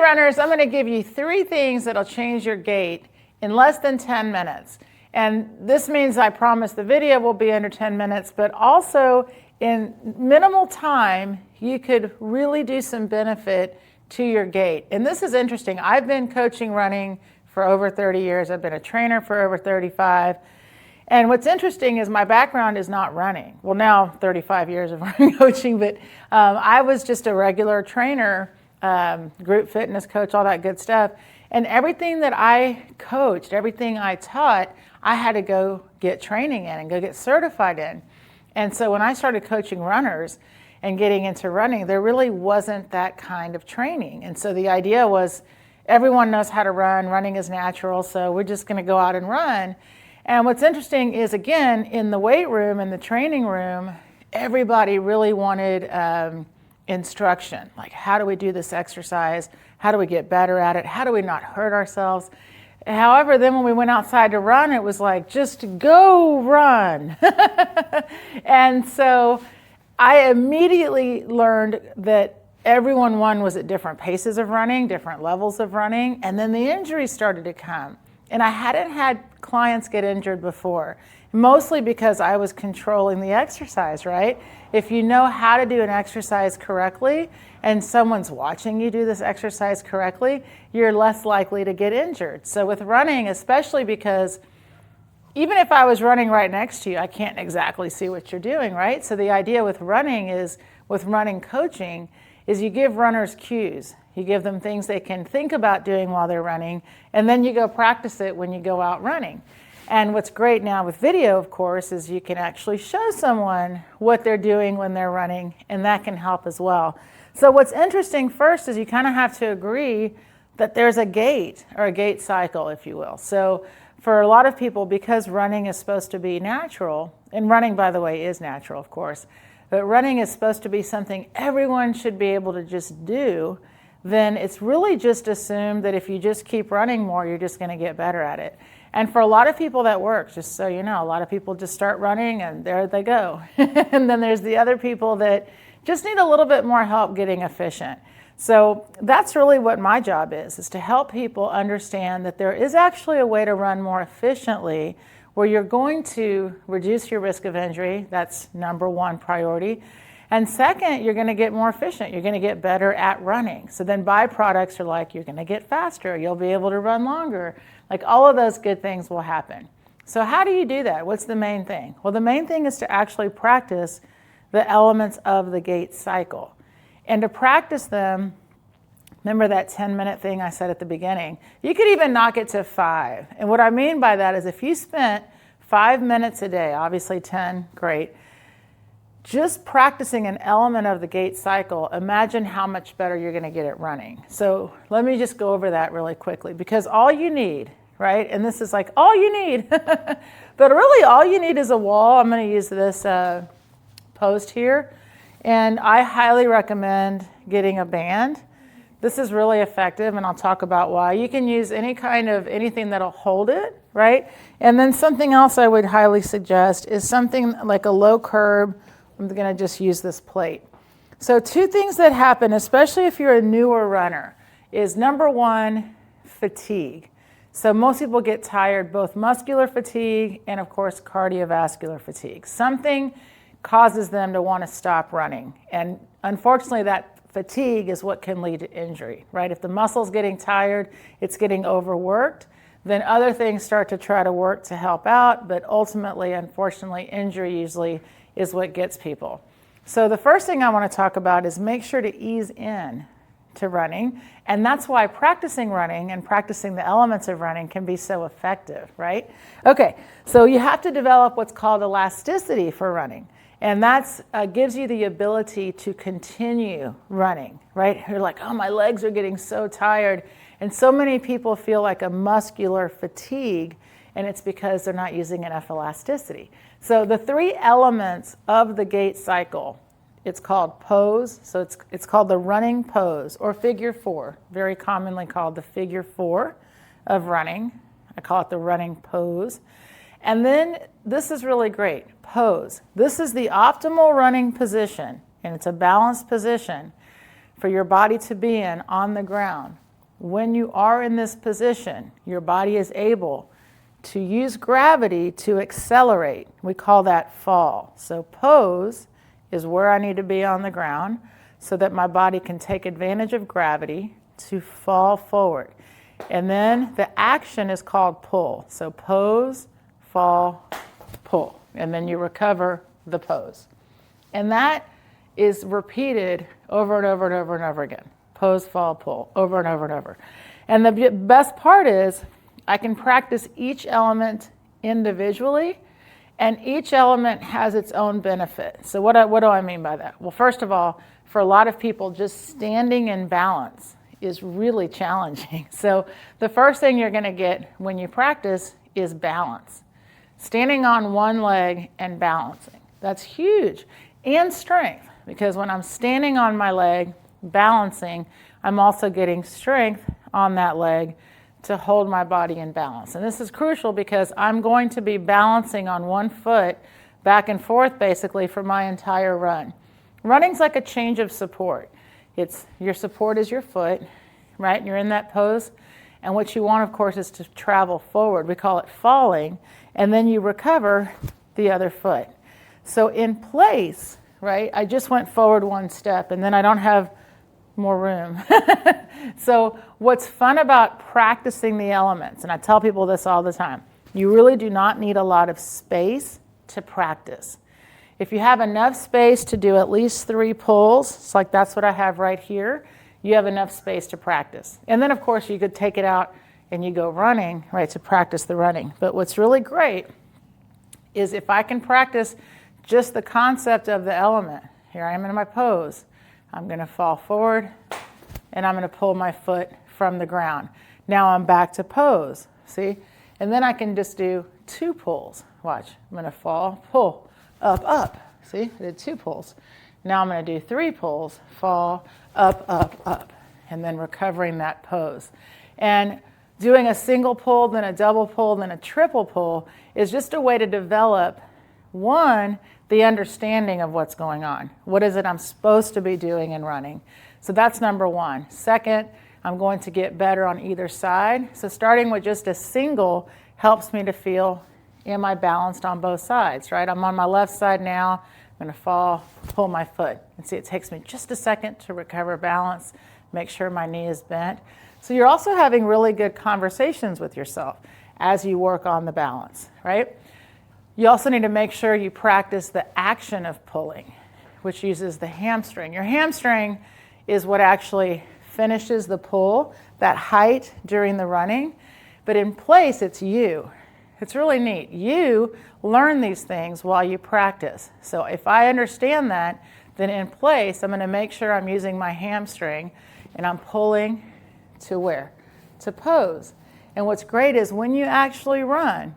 runners, I'm going to give you 3 things that'll change your gait in less than 10 minutes. And this means I promise the video will be under 10 minutes, but also in minimal time, you could really do some benefit to your gait. And this is interesting. I've been coaching running for over 30 years. I've been a trainer for over 35. And what's interesting is my background is not running. Well, now 35 years of running coaching, but I was just a regular trainer, group fitness coach, all that good stuff. And everything that I coached, everything I taught, I had to go get training in and go get certified in. And so when I started coaching runners and getting into running, there really wasn't that kind of training. And so the idea was everyone knows how to run, running is natural, so we're just going to go out and run. And what's interesting is, again, in the weight room, in the training room, everybody really wanted instruction. Like, how do we do this exercise? How do we get better at it? How do we not hurt ourselves? However, then when we went outside to run, it was like, just go run. And so I immediately learned that everyone, one, was at different paces of running, different levels of running, and then the injuries started to come. And I hadn't had clients get injured before, mostly because I was controlling the exercise, right? If you know how to do an exercise correctly and someone's watching you do this exercise correctly, you're less likely to get injured. So with running, especially because even if I was running right next to you, I can't exactly see what you're doing, right? So the idea with running is, with running coaching, is you give runners cues. You give them things they can think about doing while they're running, and then you go practice it when you go out running. And what's great now with video, of course, is you can actually show someone what they're doing when they're running, and that can help as well. So what's interesting first is you kind of have to agree that there's a gait, or a gait cycle, if you will. So for a lot of people, because running is supposed to be natural, and running, by the way, is natural, of course, but running is supposed to be something everyone should be able to just do, then it's really just assumed that if you just keep running more, you're just going to get better at it. And for a lot of people that works, just so you know, a lot of people just start running and there they go. And then there's the other people that just need a little bit more help getting efficient. So that's really what my job is to help people understand that there is actually a way to run more efficiently where you're going to reduce your risk of injury. That's number 1 priority. And second, you're going to get more efficient. You're going to get better at running. So then byproducts are like, you're going to get faster. You'll be able to run longer. Like, all of those good things will happen. So how do you do that? What's the main thing? Well, the main thing is to actually practice the elements of the gait cycle. And to practice them, remember that 10-minute thing I said at the beginning? You could even knock it to 5. And what I mean by that is if you spent 5 minutes a day, obviously 10, great, just practicing an element of the gait cycle, imagine how much better you're going to get at running. So let me just go over that really quickly, because all you need, right, and this is like all you need, but really all you need is a wall. I'm going to use this post here, and I highly recommend getting a band. This is really effective, and I'll talk about why. You can use any kind of anything that'll hold it, right? And then something else I would highly suggest is something like a low curb. I'm going to just use this plate. So 2 things that happen, especially if you're a newer runner, is number 1, fatigue. So most people get tired, both muscular fatigue and, of course, cardiovascular fatigue. Something causes them to want to stop running. And unfortunately, that fatigue is what can lead to injury, right? If the muscle's getting tired, it's getting overworked, then other things start to try to work to help out, but ultimately, unfortunately, injury usually is what gets people. So the first thing I want to talk about is make sure to ease in to running, and that's why practicing running and practicing the elements of running can be so effective, right? Okay, so you have to develop what's called elasticity for running, and that's gives you the ability to continue running, right? You're like, oh, my legs are getting so tired, and so many people feel like a muscular fatigue, and it's because they're not using enough elasticity. So the 3 elements of the gait cycle, it's called pose, so it's called the running pose, or figure 4, very commonly called the figure 4 of running. I call it the running pose. And then this is really great, pose. This is the optimal running position, and it's a balanced position for your body to be in on the ground. when you are in this position, your body is able to use gravity to accelerate. We call that fall. So pose is where I need to be on the ground so that my body can take advantage of gravity to fall forward. And then the action is called pull. So pose, fall, pull. And then you recover the pose. And that is repeated over and over and over and over again. Pose, fall, pull, over and over and over. And the best part is I can practice each element individually, and each element has its own benefit. So what do I mean by that? Well, first of all, for a lot of people, just standing in balance is really challenging. So the first thing you're going to get when you practice is balance. Standing on one leg and balancing. That's huge. And strength, because when I'm standing on my leg, balancing, I'm also getting strength on that leg to hold my body in balance. And this is crucial because I'm going to be balancing on one foot back and forth basically for my entire run. Running's like a change of support. It's your support is your foot, right? You're in that pose. And what you want, of course, is to travel forward. We call it falling. And then you recover the other foot. So in place, right, I just went forward one step and then I don't have more room. So what's fun about practicing the elements, and I tell people this all the time, you really do not need a lot of space to practice. If you have enough space to do at least 3 pulls, it's like that's what I have right here, you have enough space to practice. And then of course you could take it out and you go running, right, to practice the running. But what's really great is if I can practice just the concept of the element. Here I am in my pose. I'm going to fall forward and I'm going to pull my foot from the ground. Now I'm back to pose, see? And then I can just do 2 pulls. Watch, I'm going to fall, pull, up, up. See, I did 2 pulls. Now I'm going to do 3 pulls, fall, up, up, up, and then recovering that pose. And doing a single pull, then a double pull, then a triple pull is just a way to develop, one, the understanding of what's going on. What is it I'm supposed to be doing in running? So that's number 1. Second, I'm going to get better on either side. So starting with just a single helps me to feel, am I balanced on both sides, right? I'm on my left side now. I'm going to fall, pull my foot. And see, it takes me just a second to recover balance, make sure my knee is bent. So you're also having really good conversations with yourself as you work on the balance, right? You also need to make sure you practice the action of pulling, which uses the hamstring. Your hamstring is what actually finishes the pull, that height during the running. But in place, it's you. It's really neat. You learn these things while you practice. So if I understand that, then in place, I'm going to make sure I'm using my hamstring and I'm pulling to where? To pose. And what's great is when you actually run,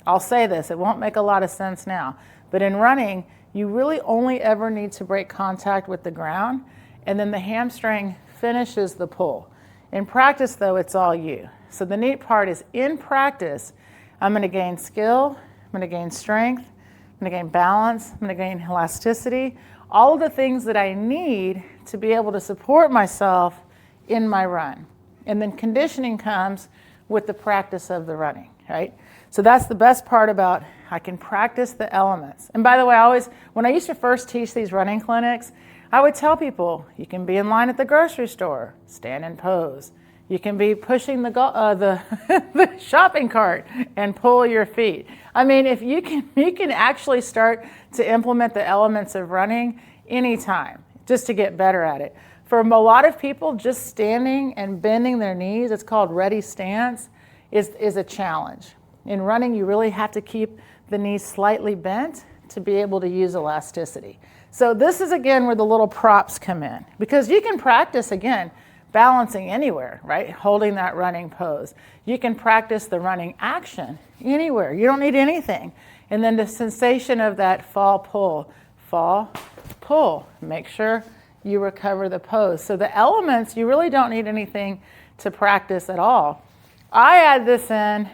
I'll say this, it won't make a lot of sense now, but in running, you really only ever need to break contact with the ground, and then the hamstring finishes the pull. In practice, though, it's all you. So the neat part is in practice, I'm going to gain skill, I'm going to gain strength, I'm going to gain balance, I'm going to gain elasticity, all of the things that I need to be able to support myself in my run. And then conditioning comes with the practice of the running, right? So that's the best part about I can practice the elements. And by the way, when I used to first teach these running clinics, I would tell people, you can be in line at the grocery store, stand and pose. You can be pushing the shopping cart and pull your feet. I mean, if you can actually start to implement the elements of running anytime, just to get better at it. For a lot of people, just standing and bending their knees, it's called ready stance, is a challenge. In running, you really have to keep the knees slightly bent to be able to use elasticity. So this is, again, where the little props come in. Because you can practice, again, balancing anywhere, right? Holding that running pose. You can practice the running action anywhere. You don't need anything. And then the sensation of that fall, pull. Make sure you recover the pose. So the elements, you really don't need anything to practice at all. I add this in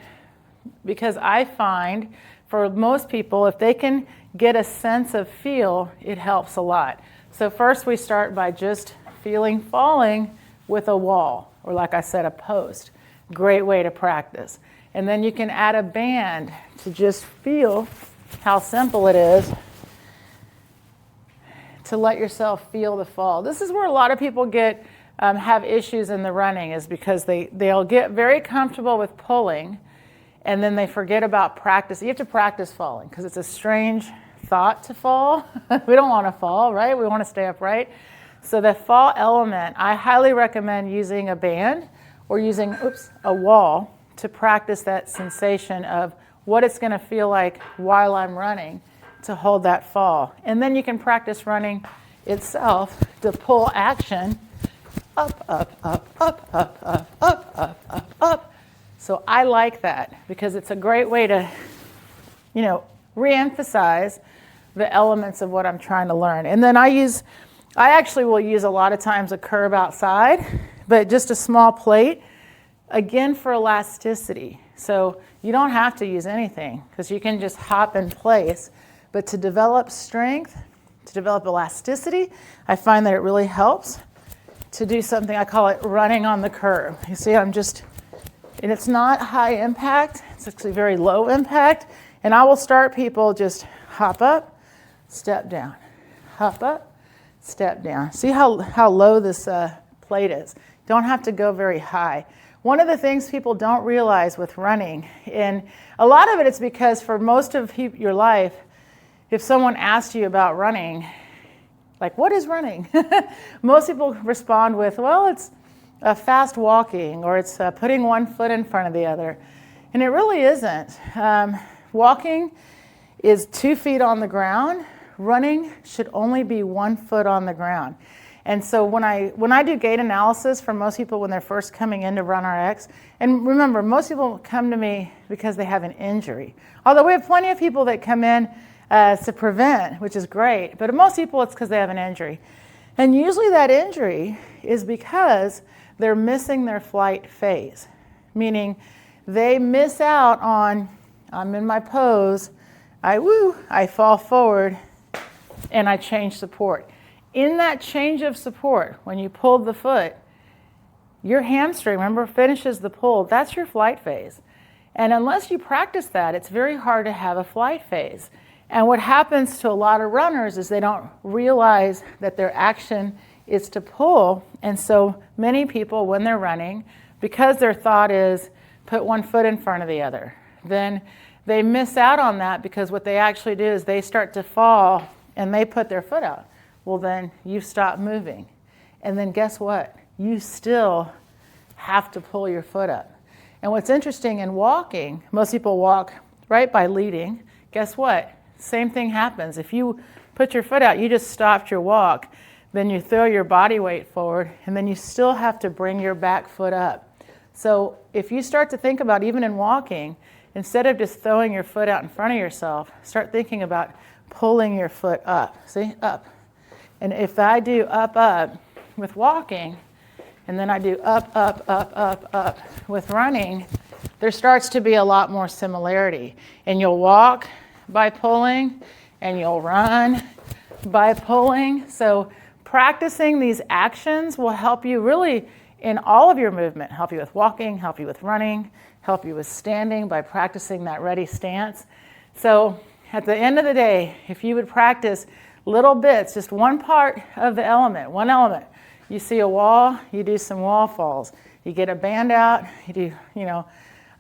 because I find for most people, if they can get a sense of feel, it helps a lot. So first we start by just feeling falling, with a wall, or like I said, a post. Great way to practice. And then you can add a band to just feel how simple it is to let yourself feel the fall. This is where a lot of people have issues in the running, is because they'll get very comfortable with pulling, and then they forget about practice. You have to practice falling, because it's a strange thought to fall. We don't want to fall, right? We want to stay upright. So the fall element, I highly recommend using a band or using a wall to practice that sensation of what it's going to feel like while I'm running to hold that fall. And then you can practice running itself to pull action up, up, up, up, up, up, up, up, up, up. So I like that because it's a great way to, re-emphasize the elements of what I'm trying to learn. And then I actually will use a lot of times a curb outside, but just a small plate, again for elasticity. So you don't have to use anything because you can just hop in place. But to develop strength, to develop elasticity, I find that it really helps to do something, I call it running on the curb. You see, and it's not high impact, it's actually very low impact. And I will start people just hop up, step down, hop up, step down. See how low this plate is. Don't have to go very high. One of the things people don't realize with running, and a lot of it is because for most of your life, if someone asked you about running, like, what is running? Most people respond with, well, it's fast walking, or it's putting one foot in front of the other. And it really isn't. Walking is 2 feet on the ground. Running should only be 1 foot on the ground. And so when I do gait analysis for most people when they're first coming in to Run RX, and remember, most people come to me because they have an injury. Although we have plenty of people that come in to prevent, which is great, but most people it's because they have an injury. And usually that injury is because they're missing their flight phase, meaning they miss out on, I'm in my pose, I fall forward, and I change support. In that change of support, when you pulled the foot, your hamstring, remember, finishes the pull. That's your flight phase. And unless you practice that, it's very hard to have a flight phase. And what happens to a lot of runners is they don't realize that their action is to pull. And so many people, when they're running, because their thought is put 1 foot in front of the other, then they miss out on that, because what they actually do is they start to fall and they put their foot out. Well, then you stop moving. And then guess what? You still have to pull your foot up. And what's interesting in walking, most people walk right by leading. Guess what? Same thing happens. If you put your foot out, you just stopped your walk. Then you throw your body weight forward, and then you still have to bring your back foot up. So if you start to think about, even in walking, instead of just throwing your foot out in front of yourself, start thinking about pulling your foot up. See, up. And if I do up, up with walking, and then I do up, up, up, up, up with running, there starts to be a lot more similarity. And you'll walk by pulling, and you'll run by pulling. So practicing these actions will help you really in all of your movement, help you with walking, help you with running, help you with standing by practicing that ready stance. So at the end of the day, if you would practice little bits, just one part of the element, one element. You see a wall, you do some wall falls. You get a band out, you do,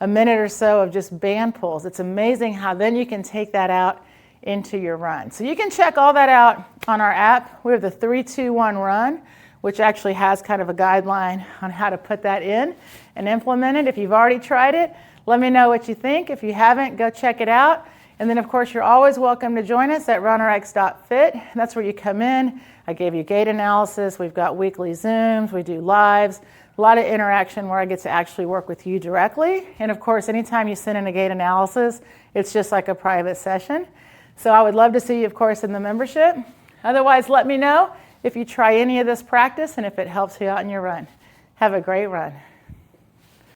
a minute or so of just band pulls. It's amazing how then you can take that out into your run. So you can check all that out on our app. We have the 3-2-1 run, which actually has kind of a guideline on how to put that in and implement it. If you've already tried it, let me know what you think. If you haven't, go check it out. And then, of course, you're always welcome to join us at runrx.fit. That's where you come in. I gave you gait analysis. We've got weekly Zooms. We do lives. A lot of interaction where I get to actually work with you directly. And, of course, anytime you send in a gait analysis, it's just like a private session. So I would love to see you, of course, in the membership. Otherwise, let me know if you try any of this practice and if it helps you out in your run. Have a great run.